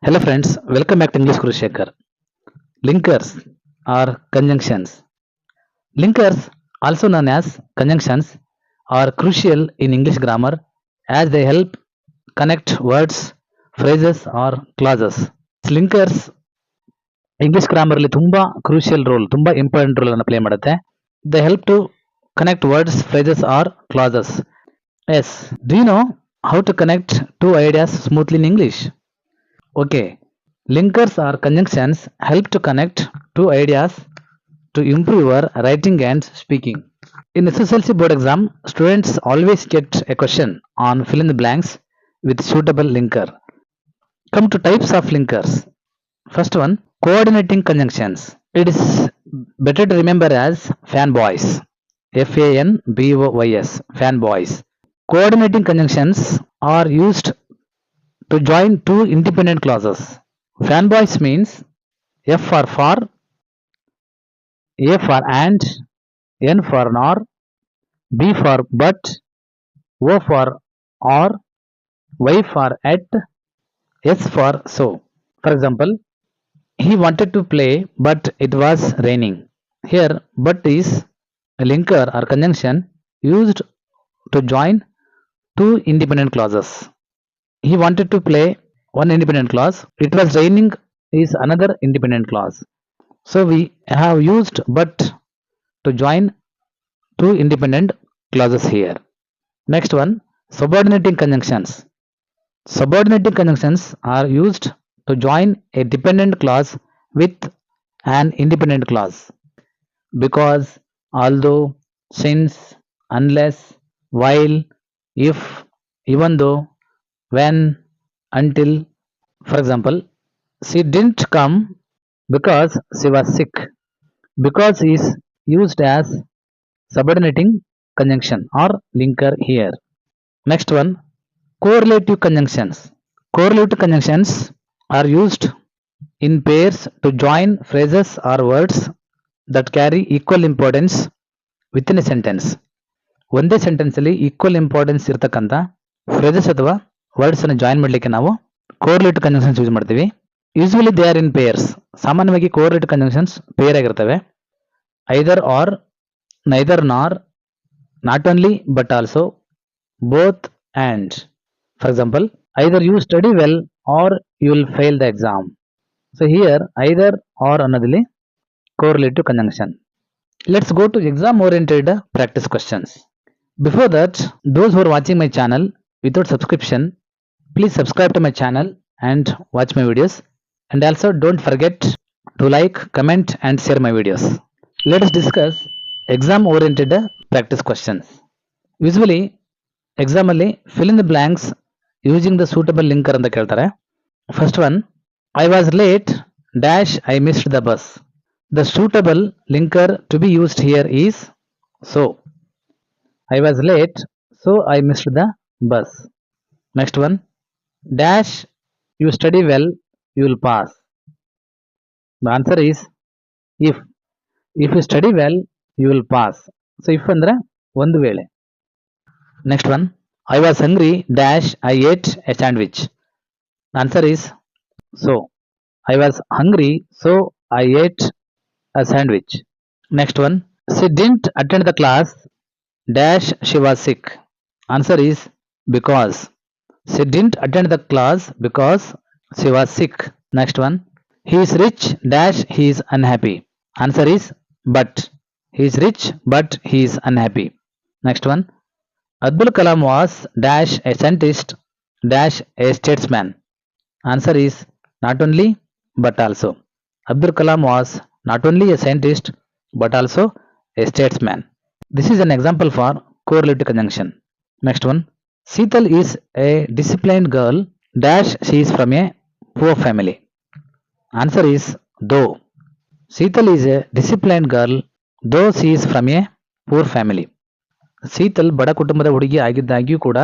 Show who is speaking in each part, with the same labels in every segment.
Speaker 1: Hello friends, welcome back to English Guru Shekhar. Linkers or conjunctions. Linkers, also known as conjunctions, are crucial in English grammar as they help connect words, phrases or clauses. Linkers English grammar ಅಲ್ಲಿ ತುಂಬಾ crucial role, ತುಂಬಾ important role ಅನ್ನು play ಮಾಡುತ್ತೆ. They help to connect words, phrases or clauses. Yes, do you know how to connect two ideas smoothly in English? Okay, linkers or conjunctions help to connect two ideas to improve your writing and speaking. In SSLC board exam, students always get a question on fill in the blanks with suitable linker. Come to types of linkers. First one, coordinating conjunctions. It is better to remember as fanboys. FANBOYS, fanboys. Coordinating conjunctions are used to join two independent clauses. Fanboys means F for, A for and, N for nor, B for but, O for or, Y for at, S for so. For example, he wanted to play but it was raining. Here, but is a linker or conjunction used to join two independent clauses. He wanted to play one independent clause. It was raining is another independent clause. So we have used but to join two independent clauses here. Next one, subordinating conjunctions. Subordinating conjunctions are used to join a dependent clause with an independent clause. Because, although, since, unless, while, if, even though, when, until. For example, she didn't come because she was sick. Because is used as subordinating conjunction or linker here. Next one, correlative conjunctions. Correlative conjunctions are used in pairs to join phrases or words that carry equal importance within a sentence. ಒಂದೇ sentence ಅಲ್ಲಿ equal importance ಇರತಕ್ಕಂಥ phrases ಅಥವಾ words ಅನ್ನು join ಮಾಡಲಿಕ್ಕೆ ನಾವು correlative conjunctions use ಮಾಡ್ತೀವಿ. Usually they are in pairs. ಸಾಮಾನ್ಯವಾಗಿ correlative conjunctions pair ಆಗಿರ್ತವೆ. Either or, neither nor, not only but also, both and. For example, either you study well or you will fail the exam. So here either or ಅನ್ನೋದಲ್ಲಿ correlative conjunction. Let's go to exam oriented practice questions. Before that, those who are watching my channel without subscription, please subscribe to my channel and watch my videos. And also don't forget to like, comment and share my videos. Let us discuss exam oriented practice questions. Usually exam alli fill in the blanks using the suitable linker anta keltare. First one, I was late dash I missed the bus. The suitable linker to be used here is so. I was late, so I missed the bus. Next one, dash you study well, you will pass. The answer is if. If you study well, you will pass. So if andre ಒಂದು ವೇಳೆ. Next one, I was hungry dash I ate a sandwich. The answer is so. I was hungry, so I ate a sandwich. Next one, she didn't attend the class dash she was sick. Answer is because. She didn't attend the class because she was sick. Next one, he is rich dash he is unhappy. Answer is but. He is rich but he is unhappy. Next one, Abdul Kalam was dash a scientist dash a statesman. Answer is not only but also. Abdul Kalam was not only a scientist but also a statesman. This is an example for correlative conjunction. Next one, Seetal is a disciplined girl dash she is from a poor family. Answer is though. Seetal is a disciplined girl though she is from a poor family. ಸೀತಲ್ ಬಡ ಕುಟುಂಬದ ಹುಡುಗಿ ಆಗಿದ್ದಾಗ್ಯೂ ಕೂಡ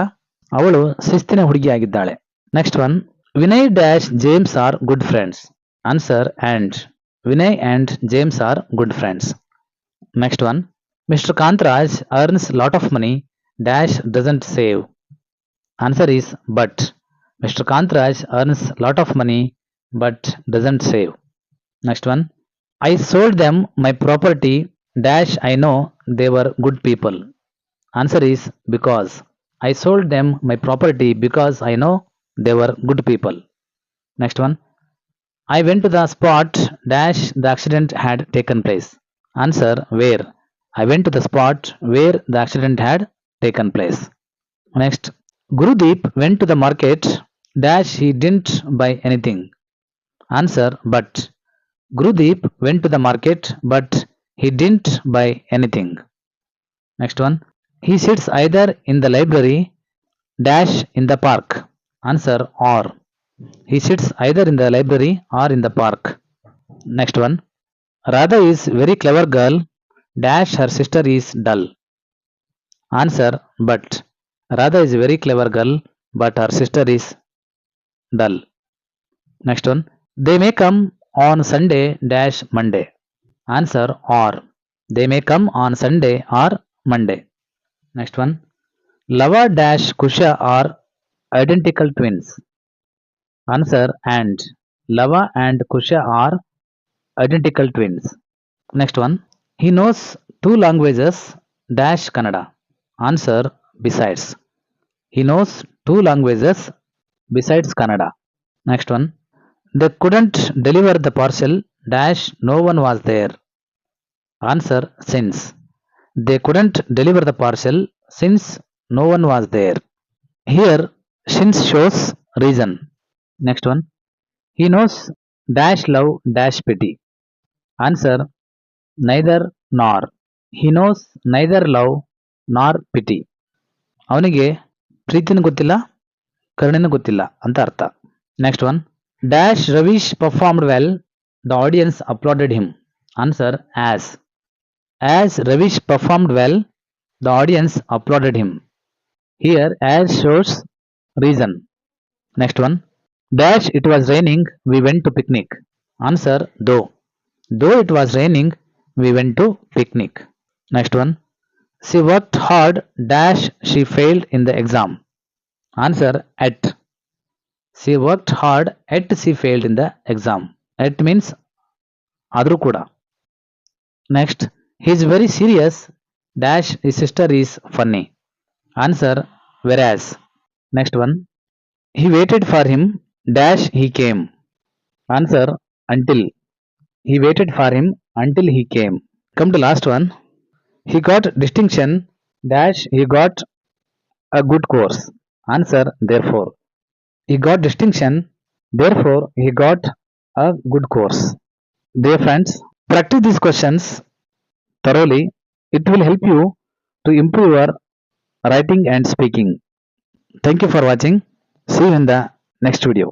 Speaker 1: ಅವಳು ಶಿಸ್ತಿನ ಹುಡುಗಿ ಆಗಿದ್ದಾಳೆ. Next one, Vinay dash James are good friends. Answer and. Vinay and James are good friends. Next one, Mr. Kantraj earns lot of money dash doesn't save. Answer is but. Mr. Kantraj earns lot of money but doesn't save. Next one. I sold them my property dash I know they were good people. Answer is because. I sold them my property because I know they were good people. Next one. I went to the spot dash the accident had taken place. Answer where. I went to the spot where the accident had taken place. Next. Gurudeep went to the market dash he didn't buy anything. Answer but. Gurudeep went to the market but he didn't buy anything. Next one. He sits either in the library dash in the park. Answer or. He sits either in the library or in the park. Next one. Radha is very clever girl dash her sister is dull. Answer but. Radha is a very clever girl but her sister is dull. Next one. They may come on Sunday dash Monday. Answer or. They may come on Sunday or Monday. Next one. Lava dash Kusha are identical twins. Answer and. Lava and Kusha are identical twins. Next one. He knows two languages dash Kannada. Answer besides. He knows two languages besides Kannada. Next one. They couldn't deliver the parcel dash no one was there. Answer since. They couldn't deliver the parcel since no one was there. Here since shows reason. Next one. He knows dash love dash pity. Answer neither nor. He knows neither love nor pity. ಅವನಿಗೆ ಪ್ರೀತಿನೂ ಗೊತ್ತಿಲ್ಲ ಕರುಣೆನೂ ಗೊತ್ತಿಲ್ಲ ಅಂತ ಅರ್ಥ. Next one. Dash Ravish performed well the audience applauded him. Answer as. As Ravish performed well the audience applauded him. Here as shows reason. Next one. Dash it was raining we went to picnic. Answer though. Though it was raining we went to picnic. Next one. She worked hard dash she failed in the exam. Answer at. She worked hard at she failed in the exam. At means adru kuda. Next. He is very serious dash his sister is funny. Answer whereas. Next one. He waited for him dash he came. Answer until. He waited for him until he came. Come to last one. He got distinction dash he got a good course. Answer therefore. He got distinction therefore he got a good course. Dear friends, practice these questions thoroughly. It will help you to improve your writing and speaking. Thank you for watching. See you in the next video.